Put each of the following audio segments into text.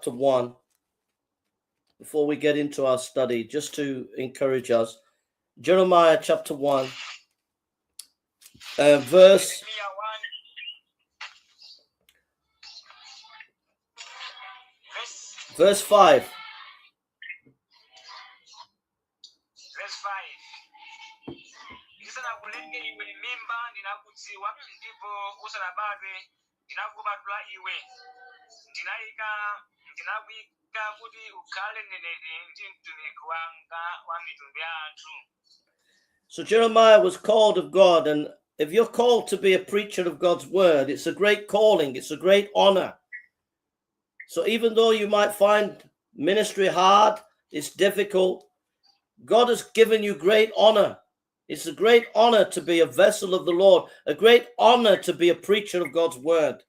chapter 1, before we get into our study, just to encourage us. Jeremiah chapter 1, verse 5. Verse 5. Ndisanakulenge iwe mimba ndinakudziwa ndipo usanabadwe ndinakupatula iwe. Ndinakuika kuti ukhale mneneri ndi mtumiki wanga wa mitundu ya anthu. So Jeremiah was called of God, and if you're called to be a preacher of God's word, it's a great calling, it's a great honor. So even though you might find ministry hard, it's difficult, God has given you great honor. It's a great honor to be a vessel of the Lord, a great honor to be a preacher of God's word.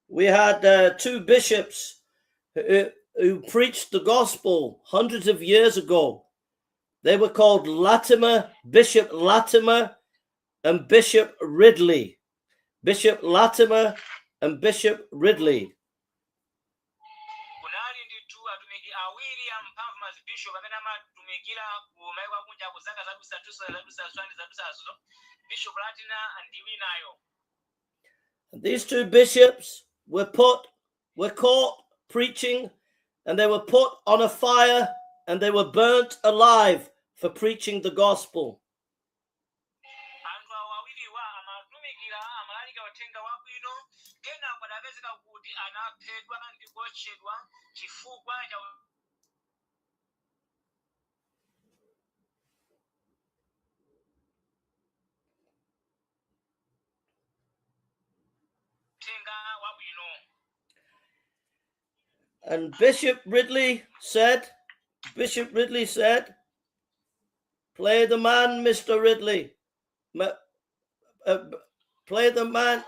We had 2 bishops who preached the gospel hundreds of years ago. They were called Bishop Latimer and Bishop Ridley. Bishop Latimer and Bishop Ridley. And these 2 bishops were caught preaching, and they were put on a fire, and they were burnt alive for preaching the gospel. And Bishop Ridley said, play the man, Mr. Ridley. Play the man.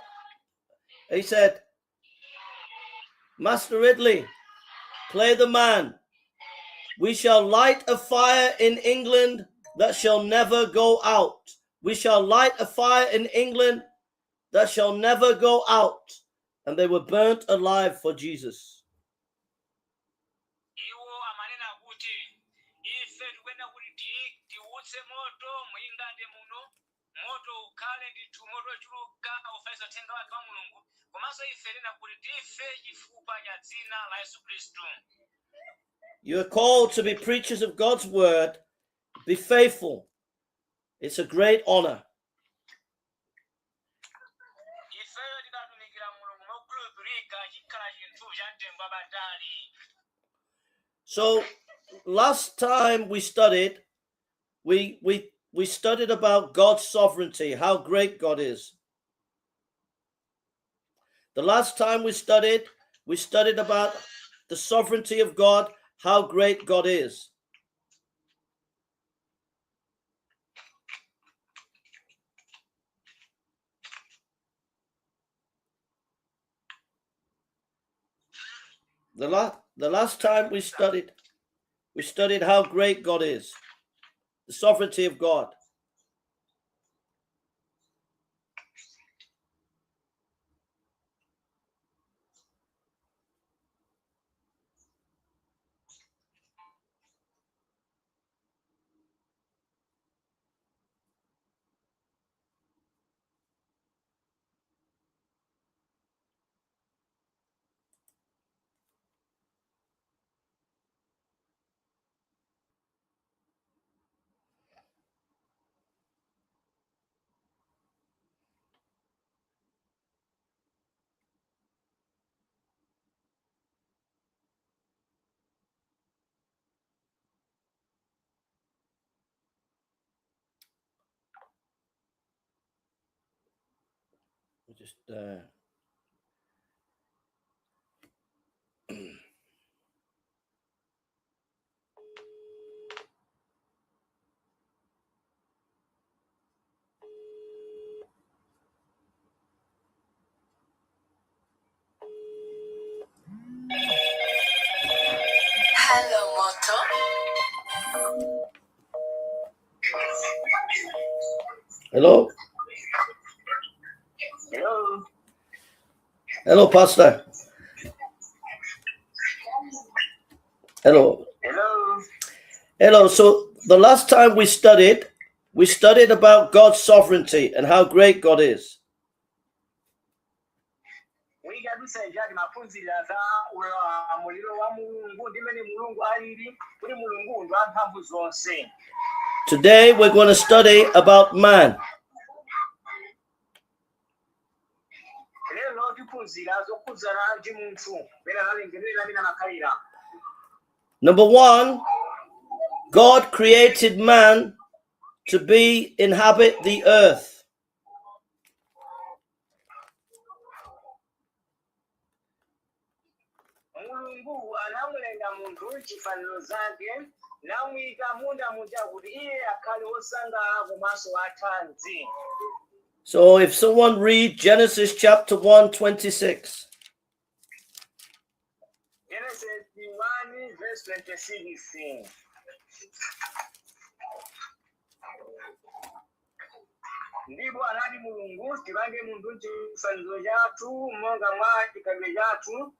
He said, Master Ridley, play the man. We shall light a fire in England that shall never go out. We shall light a fire in England that shall never go out. And they were burnt alive for Jesus. You are called to be preachers of God's word. Be faithful. It's a great honor. So last time we studied, we studied about God's sovereignty, how great God is. The last time we studied about the sovereignty of God, how great God is. The last time we studied how great God is, the sovereignty of God. Just Hello? Hello. Hello, Pastor. Hello. Hello. Hello. So the last time we studied about God's sovereignty and how great God is. Today we're going to study about man. Number one, God created man to inhabit the earth. So if someone read Genesis chapter 1:26. Genesis 1 verse 26. Ndipo anati Mulungu tipange munthu m'chifaniziro chathu monga mwa chikhalidwe chathu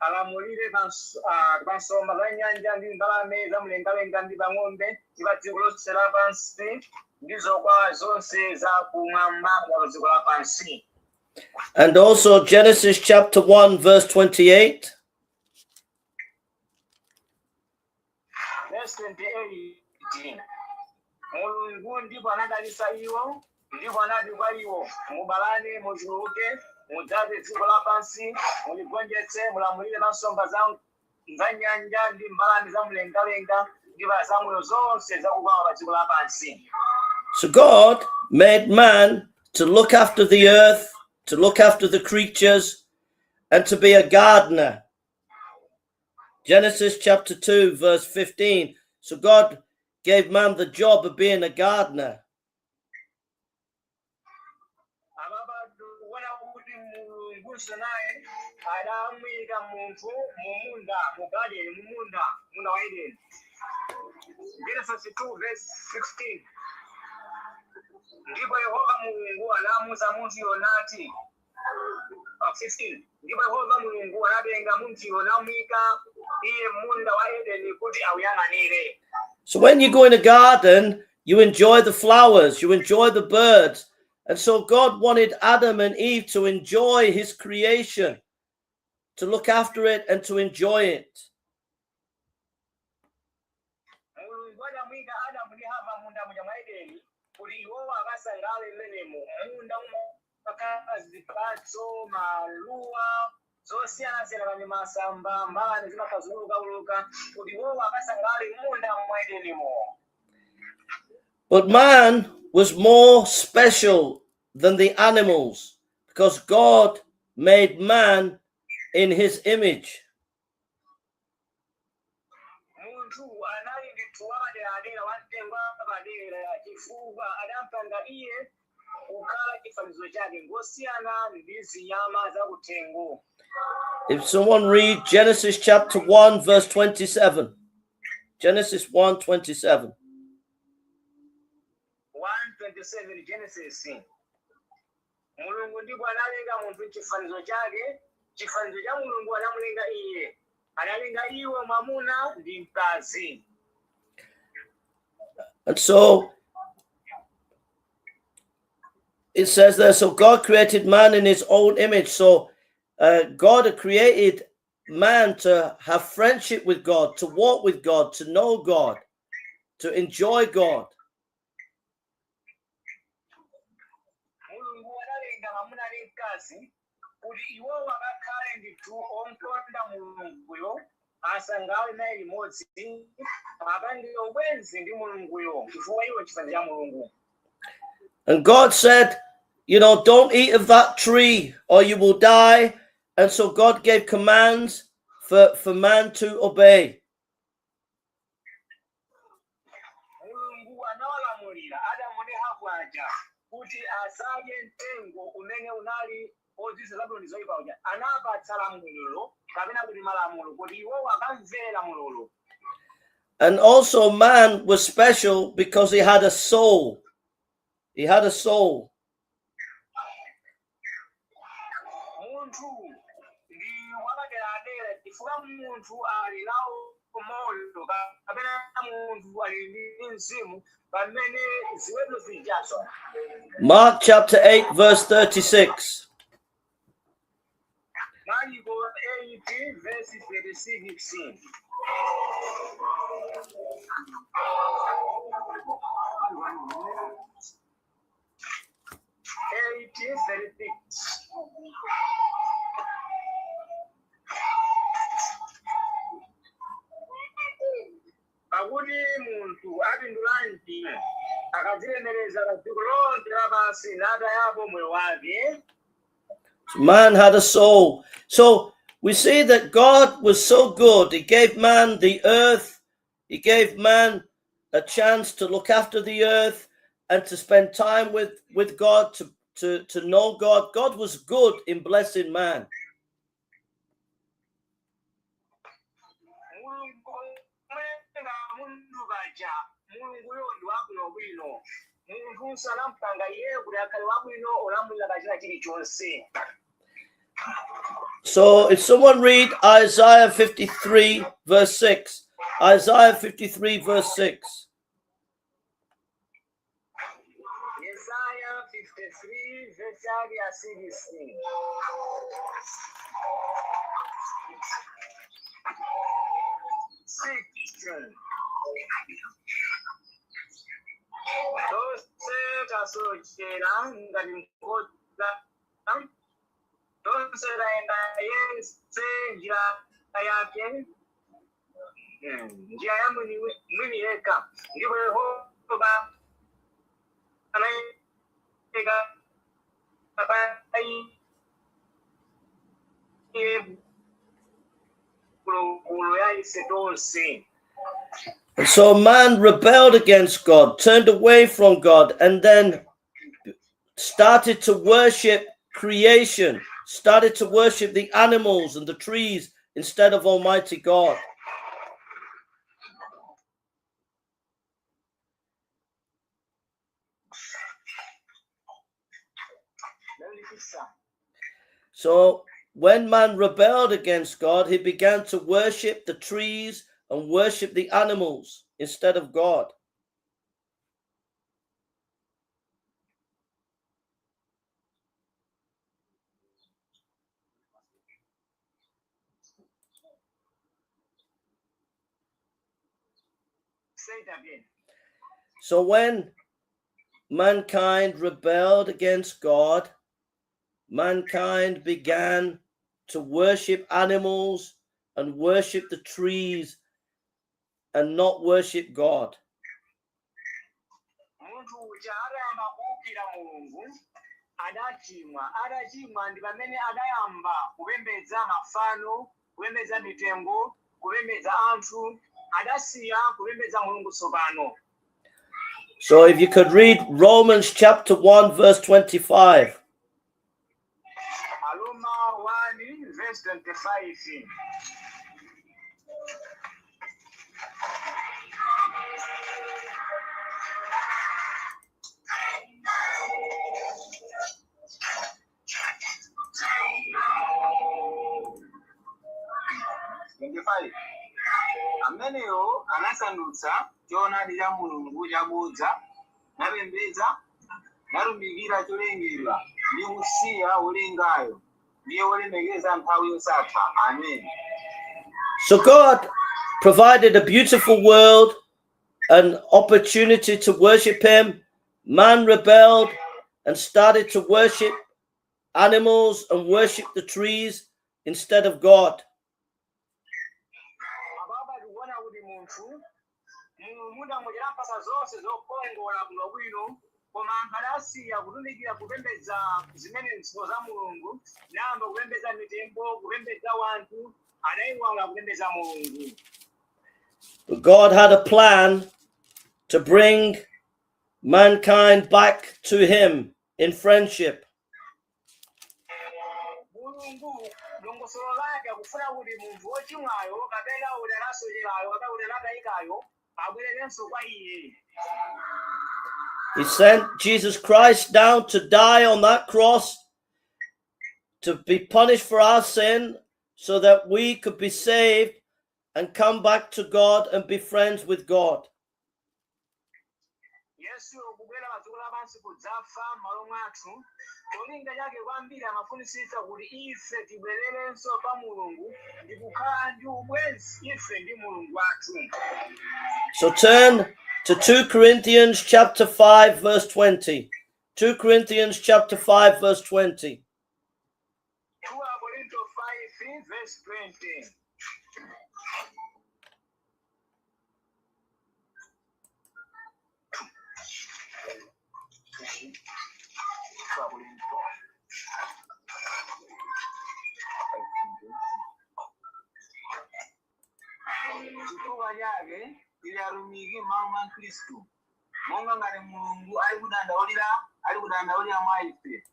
alamulire pa nsomba za nyanja ndi mbalame zamlengalenga ndi pa ng'ombe ndi pa dziko lonse lapansi ndi zokwawa zonse za kumwamba pa dziko lapansi. And also Genesis chapter 1 verse 28. Verse 28. Mulungu ndipo anadalitsa iwo ndipo anati kwa iwo mubalane muchuluke mudzaze dziko lapansi muligonjetse mulamulire pa nsomba za nyanja ndi mbalame zamlengalenga ndi pa zamoyo zonse zakukwawa pa dziko lapansi. So God made man to look after the earth, to look after the creatures, and to be a gardener. Genesis chapter 2 verse 15. So God gave man the job of being a gardener. Genesis 2 verse 16. Ndipo Yehova Mulungu anamuza munthu yonati 15. Ndipo Yehova Mulungu anatenga munthu yonamuyika iye munda wa Edeni kuti awuyang'anire. So when you go in a garden, you enjoy the flowers, you enjoy the birds. And so God wanted Adam and Eve to enjoy his creation, to look after it and to enjoy it. But man was more special than the animals because God made man in his image. If someone read Genesis chapter 1 verse 27. Genesis 1:27. 1:27 Genesis. Mulungu ndipo analenga munthu m'chifanizo chake, chifanizo cha Mulungu anamulenga iye. Analenga iwo mwamuna ndi mkazi. And so it says there, so God created man in his own image. So God had created man to have friendship with God, to walk with God, to know God, to enjoy God. And God said, you know, don't eat of that tree or you will die. And so God gave commands for man to obey. And also man was special because he had a soul. He had a soul. Munthu ndi wakaderadera chifukwa munthu ali nawo moyo kapena munthu ali ndi mzimu pamene ziweto zijaso. Mark chapter 8 verse 36. Marko 8 verse 36. Pakuti munthu apindulanji akadzilemereza dziko lonse lapansi natayapo moyo wake. Man had a soul. So we see that God was so good. He gave man the earth. He gave man a chance to look after the earth and to spend time with God, to know God. God was good in blessing man. So if someone read Isaiah 53 verse 6. Isaiah 53 verse 6. Isaiah 53 verse 16. Njia yangu ni mwinileka ndipo Yehova anayeka apai ya isetonse. And so man rebelled against God, turned away from God, and then started to worship creation, started to worship the animals and the trees instead of Almighty God. So when man rebelled against God, he began to worship the trees and worship the animals instead of God. Say it again. So when mankind rebelled against God, mankind began to worship animals and worship the trees and not worship God. Adachimwa ndi pamene adayamba kupembedza mafano, kupembedza mitengo, kupembedza anthu, adasiya kupembedza Mulungu tsopano. So if you could read Romans chapter 1 verse 25. Roma 1 verse 25. Ameneyo anasandutsa choonadi cha Mulungu chabodza, napembedza, nalumbikira cholengedwa, ndi kusiya wolengayo, ndiye wolemekeza nthawi yosatha. Amen. So God provided a beautiful world, an opportunity to worship him. Man rebelled and started to worship animals and worship the trees instead of God. But God had a plan to bring mankind back to him in friendship. He sent Jesus Christ down to die on that cross, to be punished for our sin, so that we could be saved and come back to God and be friends with God. Yesu kubwera padziko lapansi kudzafa m'malo mwathu, cholinga chake kwambiri amafunisisa kuti ife tibwererenso pa Mulungu ndi kukhala ndi ubwenzi ife ndi Mulungu wathu. So turn to 2 Corinthians chapter 5 verse 20. 2 Corinthians chapter 5 verse 20. 2 Corinthians 5 verse 20. Chifukwa chake tili atumiki m'malo mwa Khristu, monga ngati Mulungu alikudandaulira mwa ife.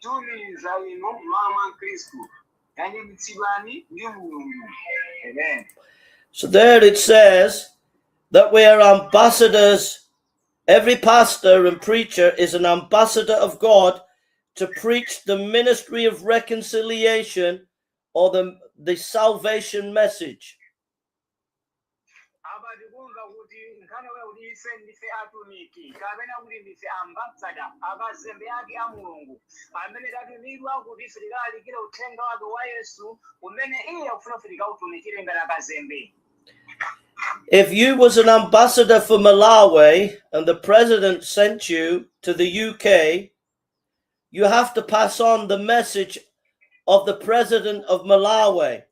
Tumiza inu m'malo mwa Khristu, yanjikitsidwani ndi Mulungu. Amen. So there it says that we are ambassadors. Every pastor and preacher is an ambassador of God to preach the ministry of reconciliation or the salvation message. If you was an ambassador for Malawi and the president sent you to the UK, you have to pass on the message of the president of Malawi.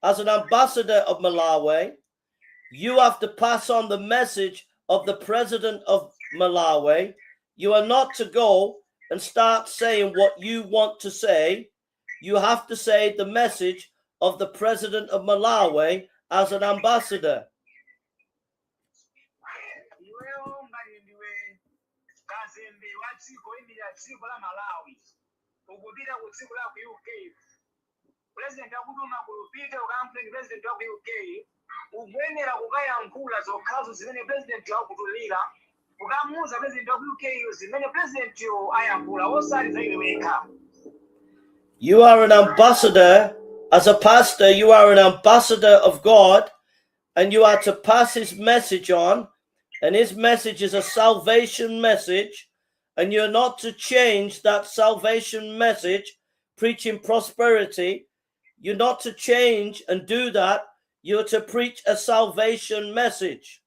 As an ambassador of Malawi, you have to pass on the message of the president of Malawi. You are not to go and start saying what you want to say. You have to say the message of the president of Malawi as an ambassador. President akutuma kulupita ukampleni president wa UK uyenera kukayankhula zokhazo zimene president akutulira ukamuuza president wa UK zimene president yo ayankhula osati zayiweka. You are an ambassador. As a pastor, you are an ambassador of God, and you are to pass his message on, and his message is a salvation message, and you're not to change that salvation message, preaching prosperity. You're not to change and do that. You're to preach a salvation message.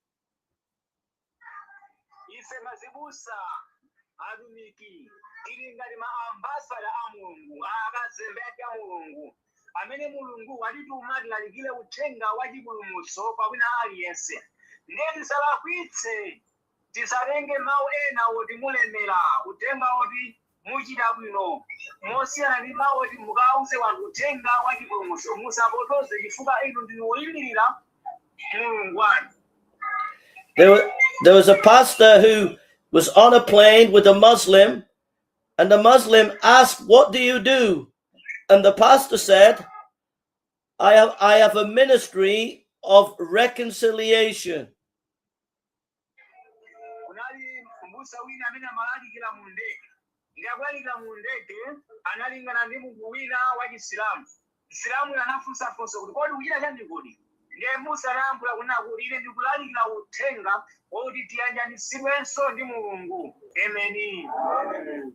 Amene Mulungu walititumatiralekile uthenga wa chipulumutso kwa wina aliyense. Ndiye tisalakwitse, tisalenge mawu ena oti mulemera, uthenga oti muchita bwino, mosiyana ndi mawu oti mukauze wanthu uthenga wa chipulumutso, musapotoze chifukwa inu ndinu oyimirira Mulungu wanu. There was a pastor who was on a plane with a Muslim, and the Muslim asked, "What do you do?" And the pastor said, I have a ministry of reconciliation.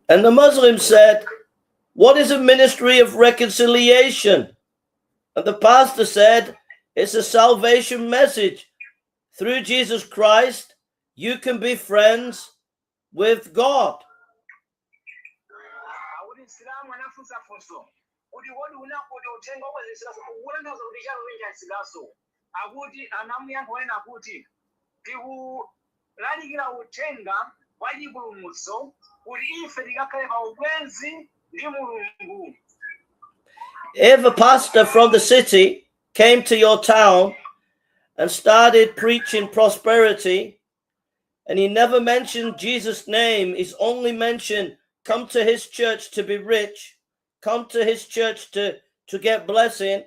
And the Muslim said, "What is a ministry of reconciliation?" And the pastor said, "It's a salvation message. Through Jesus Christ, you can be friends with God." If a pastor from the city came to your town and started preaching prosperity, and he never mentioned Jesus' name, he's only mentioned, come to his church to be rich, come to his church to get blessing,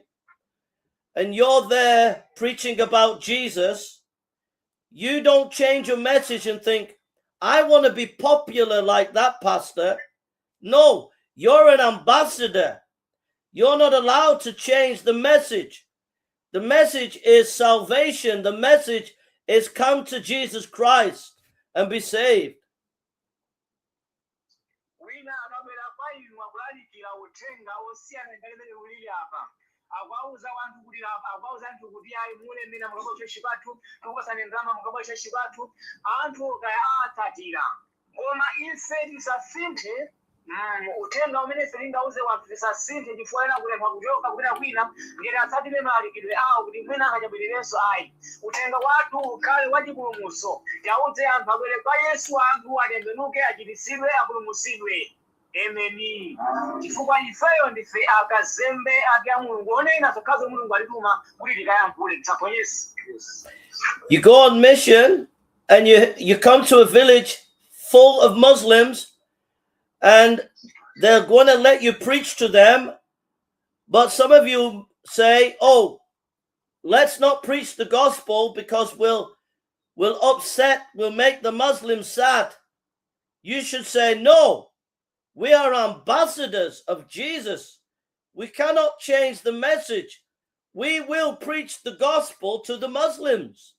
and you're there preaching about Jesus, you don't change your message and think, I want to be popular like that, Pastor. No, you're an ambassador. You're not allowed to change the message. The message is salvation. The message is come to Jesus Christ and be saved. Akauza anthu kuti ayi mulemera mukabwera chipathu tukosane ndalama mukabwera chipathu anthu kaya atsatira koma ife tisasinthe uthenga umene ife tingauze wanthu tisasinthe chifukwa ena kulemba kuchoka kupita kwina ngati atsatire malalikidwe awo kuti mwina akachabwerirenso ayi uthenga wathu ukhale wachipulumutso tiwauze anthu abwere kwa Yesu anthu atembenuke achiritsidwe apulumutsidwe. Emeni. Chifukwa ifeyo ndife akazembe ake Mulungu onena zokhazo Mulungu alituma kuti tikayankhule tisaponyese. You go on mission and you come to a village full of Muslims and they're going to let you preach to them, but some of you say, oh, let's not preach the gospel because we'll make the Muslims sad. You should say, no. We are ambassadors of Jesus. We cannot change the message. We will preach the gospel to the Muslims.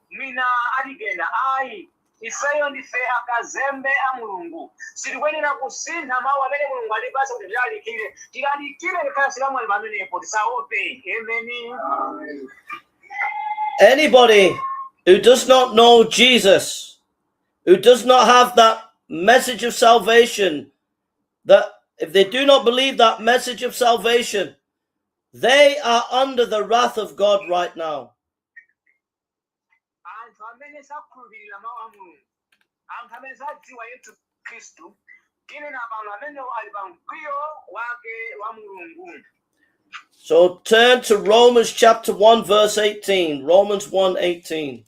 Mina aligenda ayi ifeyo ndife akazembe a Mulungu sitikwenera kusintha mawu amene Mulungu alipasa kuti tilalikire likasilamu ali pamenepo tisaope. Amen. Anybody who does not know Jesus, who does not have that message of salvation, that if they do not believe that message of salvation, they are under the wrath of God right now. So turn to Romans chapter 1 verse 18. Romans 1:18.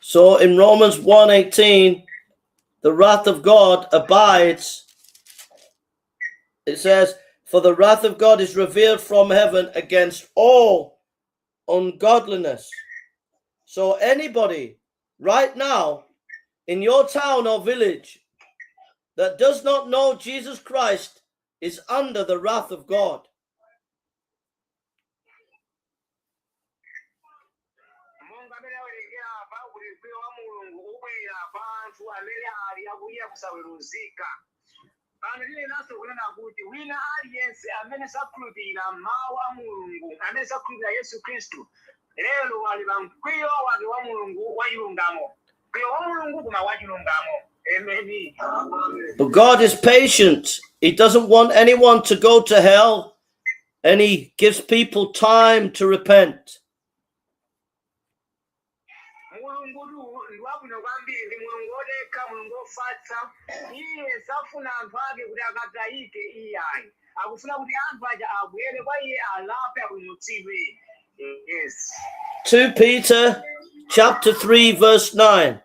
So in Romans 1:18, the wrath of God abides. It says, for the wrath of God is revealed from heaven against all ungodliness. So anybody right now in your town or village that does not know Jesus Christ is under the wrath of God. But God is patient. He doesn't want anyone to go to hell, and he gives people time to repent. Yes. 2 Peter chapter 3 verse 9.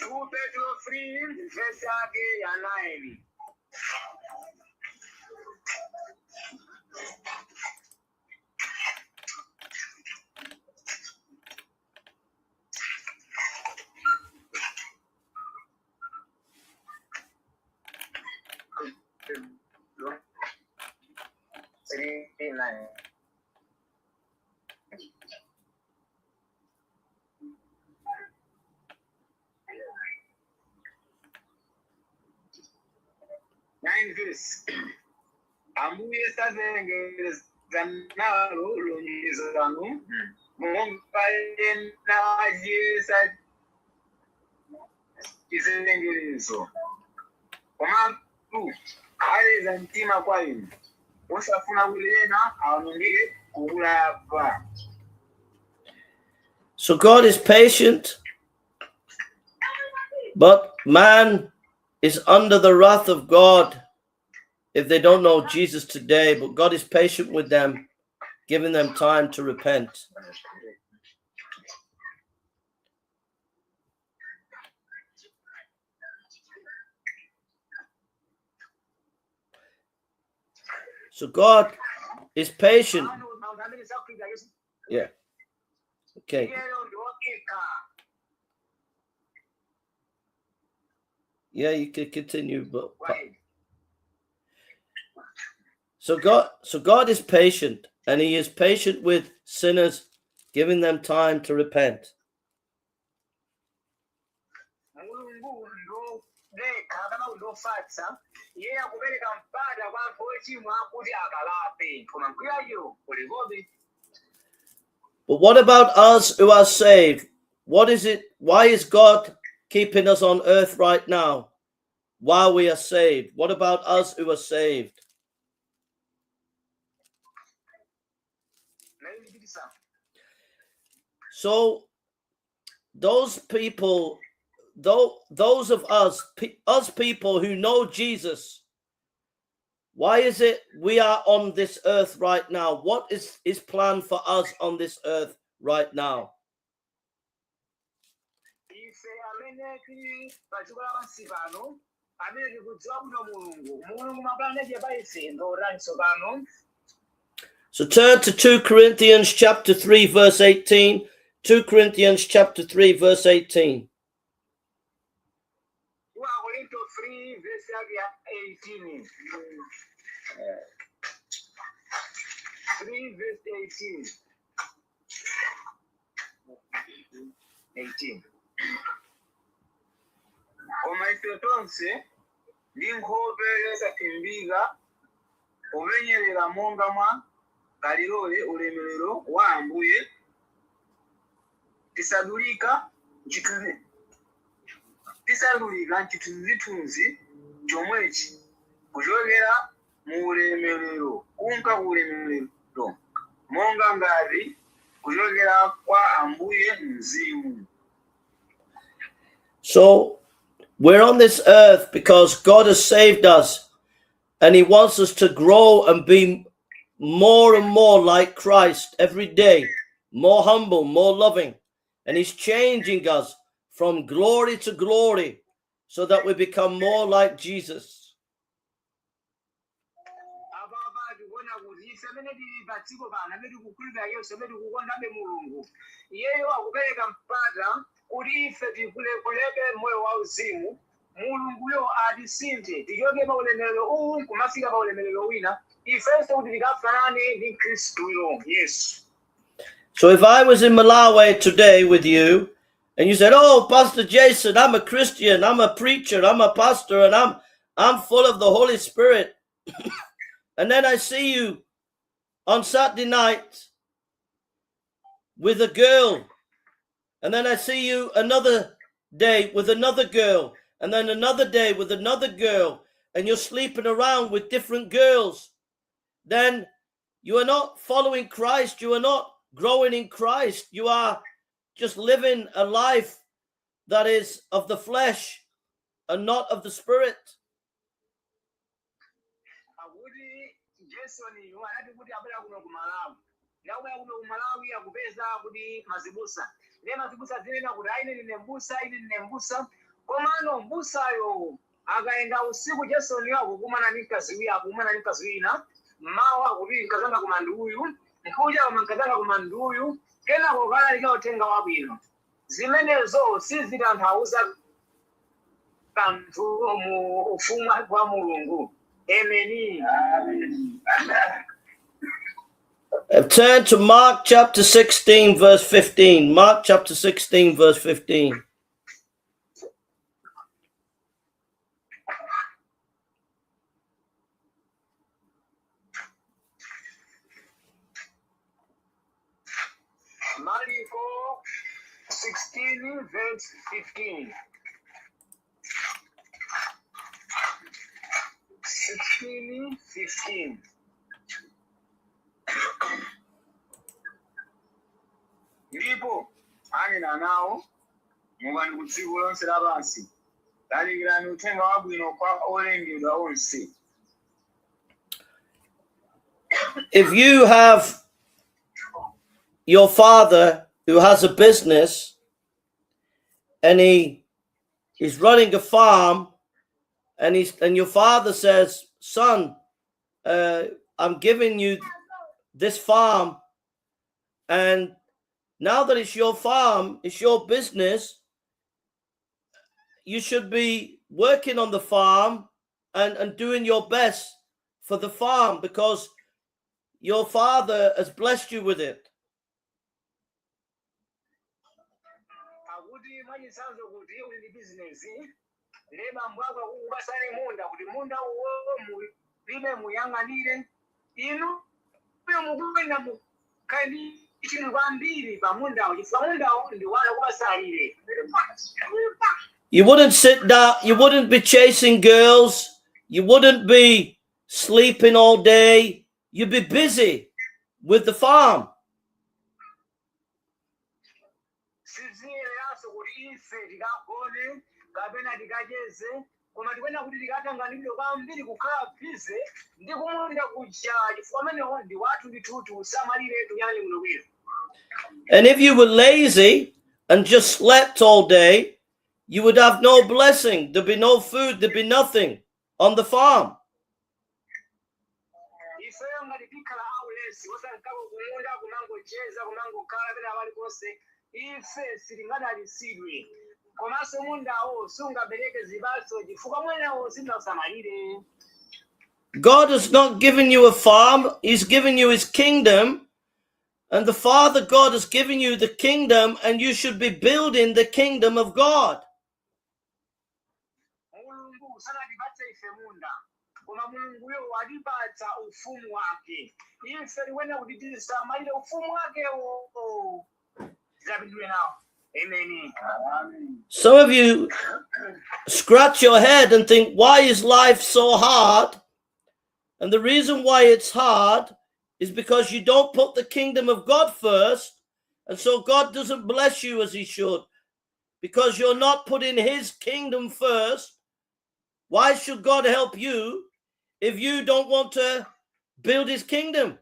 2 Peter 3 verse 9. Ambuye sazengereza nalo lonyezo lanu monga yena chizenengerezo. Komatu aleza mtima kwa inu. Osafuna kulena aonongeke kukulapa. So God is patient, but man is under the wrath of God if they don't know Jesus today. But God is patient with them, giving them time to repent. So God is patient. Yeah. Okay. Yeah, you can continue, but so God is patient, and He is patient with sinners, giving them time to repent. But what about us who are saved? What is it? Why is God keeping us on earth right now while we are saved? What about us who are saved? So those people, those of us people who know Jesus, why is it we are on this earth right now? What is His plan for us on this earth right now? So turn to 2 Corinthians chapter 3 verse 18. 2 Corinthians chapter 3 verse 18. 3 verse 18. 3 verse 18. Koma ife tonse ndi nkhope yosaphimbika kumenyerera monga mwa kalilole ulemerero wa Ambuye tisadulika ntithunzi chomwechi kuchokera mu ulemerero kunka ku ulemerero monga ngati kuchokera kwa Ambuye Mzimu. So we're on this earth because God has saved us, and He wants us to grow and be more and more like Christ every day, more humble, more loving. And He's changing us from glory to glory so that we become more like Jesus. Mulungu adisinte tiyoge ulemerero kumafika ulemerero wina ifeso kuti tikafanane ndi Kristu Yesu. So if I was in Malawi today with you and you said, "Oh, Pastor Jason, I'm a Christian, I'm a preacher, I'm a pastor, and I'm full of the Holy Spirit," and then I see you on Saturday night with a girl, and then I see you another day with another girl, and then another day with another girl, and you're sleeping around with different girls, then you are not following Christ. You are not growing in Christ. You are just living a life that is of the flesh and not of the Spirit. Komano mbusayo akaenda usiku Jason wako kumana nikaziwia kumana nikaziwina mawa kuti nkazanga kumandu uyu nkuja kamankazanga kumandu uyu kena kokala likaotenga wabwino zimenezo sizitanthauza kanthu mu ufumu wa Mulungu. Amen. Turn to Mark chapter 16 verse 15. Mark chapter 16 verse 15. Mark 16 verse 15. 15. Ndipo anena nawo mukani ku dziko lonse lapansi lalikirani uthenga wabwino kwa olengedwa onse. If you have your father who has a business and he is running a farm, and your father says, son, I'm giving you this farm, and now that it's your farm, it's your business, you should be working on the farm and doing your best for the farm because your father has blessed you with it. You wouldn't sit down, you wouldn't be chasing girls, you wouldn't be sleeping all day, you'd be busy with the farm. And if you were lazy and just slept all day, you would have no blessing. There'd be no food, there'd be nothing on the farm. God has not given you a farm, he's given you his kingdom. And the Father God has given you the kingdom, and you should be building the kingdom of God. Some of you scratch your head and think, why is life so hard? And the reason why it's hard is because you don't put the kingdom of God first, and so God doesn't bless you as he should, because you're not putting his kingdom first. Why should God help you if you don't want to build his kingdom?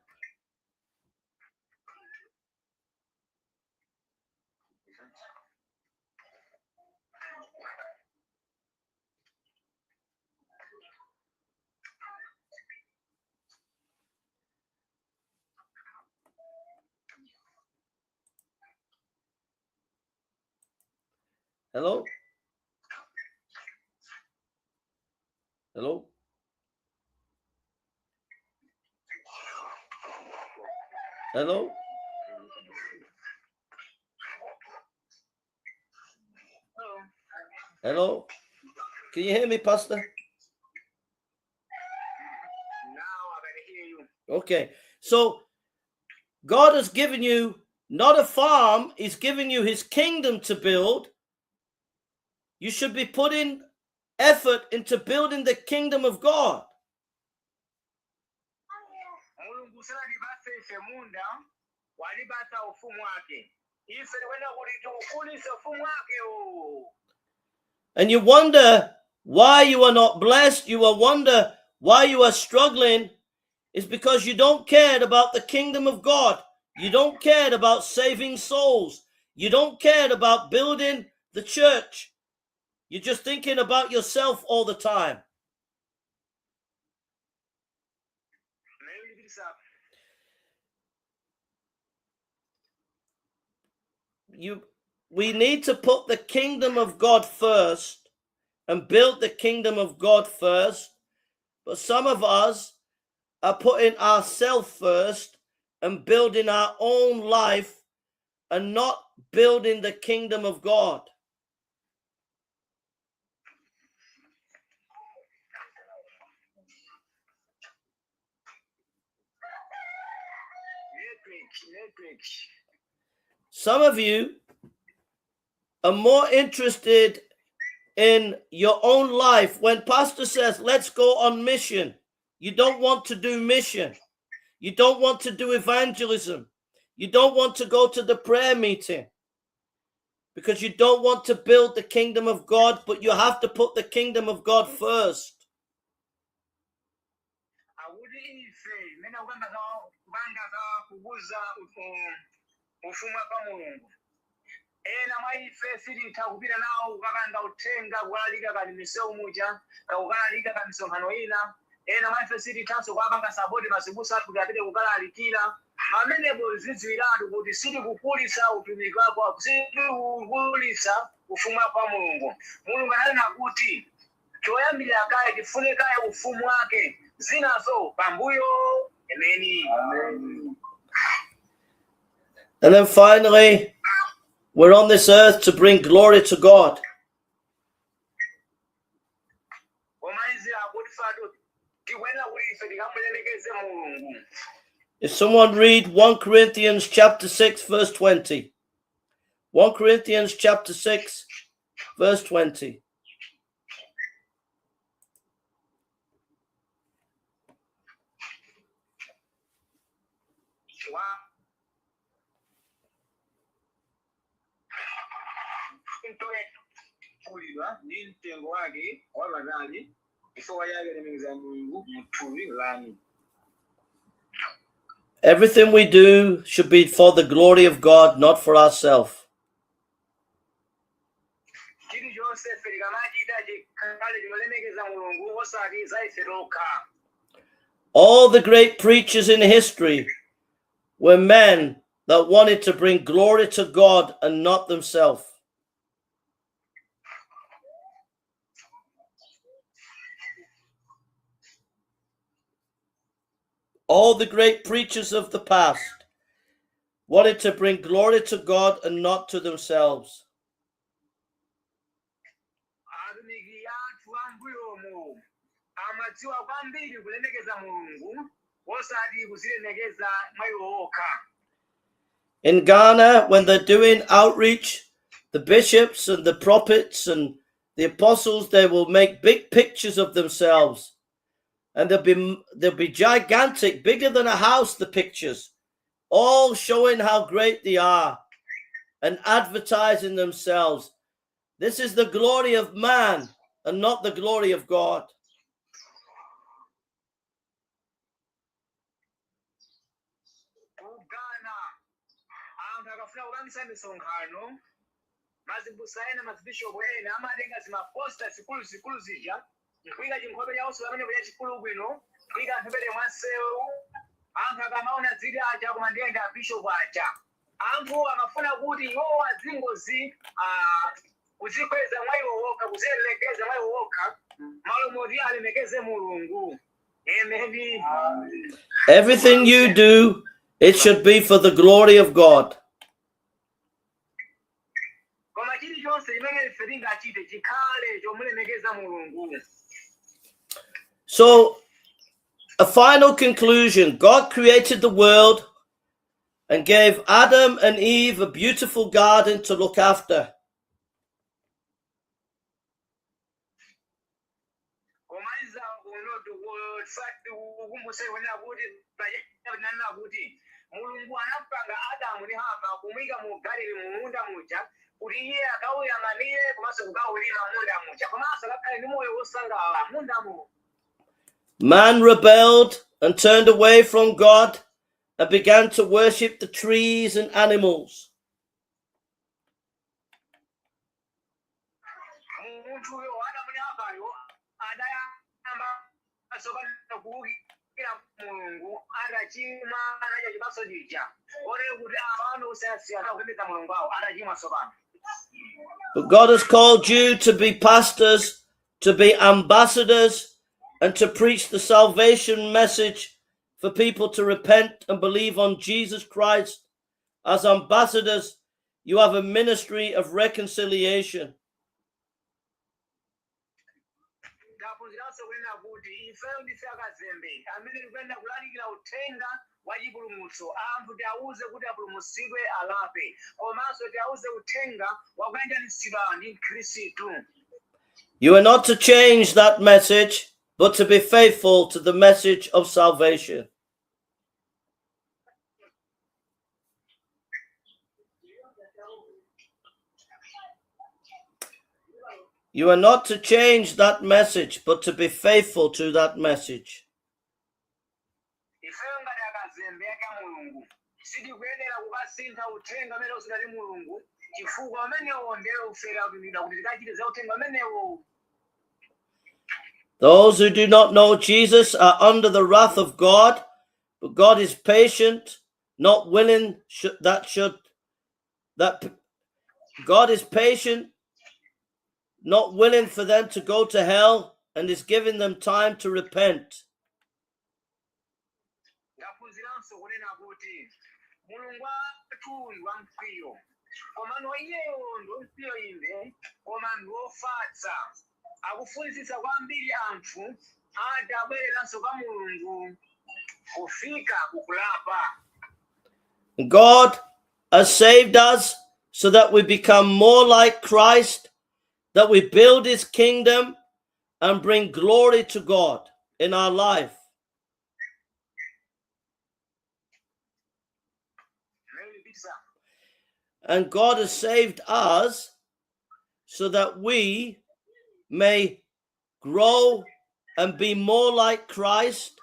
Hello? Hello? Hello? Hello? Can you hear me, Pastor? Now I can hear you. Okay. So God has given you not a farm, he's given you his kingdom to build. You should be putting effort into building the kingdom of God. And you wonder why you are not blessed, you will wonder why you are struggling, is because you don't care about the kingdom of God. You don't care about saving souls. You don't care about building the church. You're just thinking about yourself all the time. We need to put the kingdom of God first and build the kingdom of God first. But some of us are putting ourselves first and building our own life and not building the kingdom of God. Some of you are more interested in your own life. When pastor says, let's go on mission, You don't want to do mission. You don't want to do evangelism. You don't want to go to the prayer meeting because you don't want to build the kingdom of God, but you have to put the kingdom of God first. Ena maife sirita kupita nawo kukapanga uthenga kulalika kali misewu muja kukalalika kali misonkhano ina. Ena maife siritanso kupanga saboti masibusa kuti apite kukalalikira. Amenepo zidziwiratu kuti siri kukulisa utumiki wako, siri kukulisa ufuma kwa Mulungu. Mulungu ananena kuti choyambira kale tifune kale ufumu wake, zinazo pambuyo. Amen. And then finally, we're on this earth to bring glory to God. If someone read 1 Corinthians chapter 6, verse 20. 1 Corinthians chapter 6, verse 20. Everything we do should be for the glory of God, not for ourselves. All the great preachers in history were men that wanted to bring glory to God and not themselves. All the great preachers of the past wanted to bring glory to God and not to themselves. In Ghana, when they're doing outreach, the bishops and the prophets and the apostles, they will make big pictures of themselves. And they'll be gigantic, bigger than a house, the pictures, all showing how great they are and advertising themselves. This is the glory of man and not the glory of God. Kuiga chinkobe ya uso amene kuya chikulu bwino kuiga mpepere mwasewu anthu akamaona zili aja kumandenda bishop aja anthu amafuna kuti iwo azingozi kuzikweza mwayo woka kuzilemekeza mwayo woka malo moti alemekeze Mulungu. Amen. Everything you do, it should be for the glory of God. Koma chili chonse chimene ife tingachite chikhale chomulemekeza Mulungu. So, a final conclusion. God created the world and gave Adam and Eve a beautiful garden to look after. Man rebelled and turned away from God and began to worship the trees and animals. But God has called you to be pastors, to be ambassadors, and to preach the salvation message for people to repent and believe on Jesus Christ. As ambassadors, you have a ministry of reconciliation. You are not to change that message. but to be faithful to the message of salvation. You are not to change that message, but to be faithful to that message. Those who do not know Jesus are under the wrath of God, but God is patient, not willing God is patient, not willing for them to go to hell, and is giving them time to repent. God has saved us so that we become more like Christ, that we build his kingdom and bring glory to God in our life. And God has saved us so that we may grow and be more like Christ,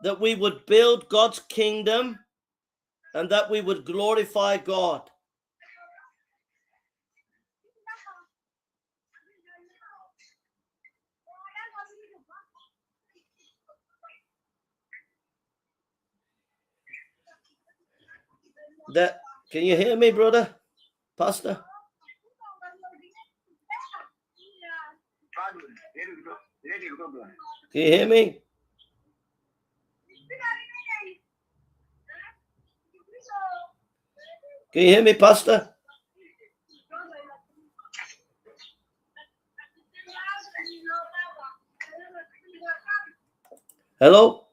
that we would build God's kingdom and that we would glorify God. Can you hear me, brother? Pastor? Can you hear me? Can you hear me, Pastor? Hello?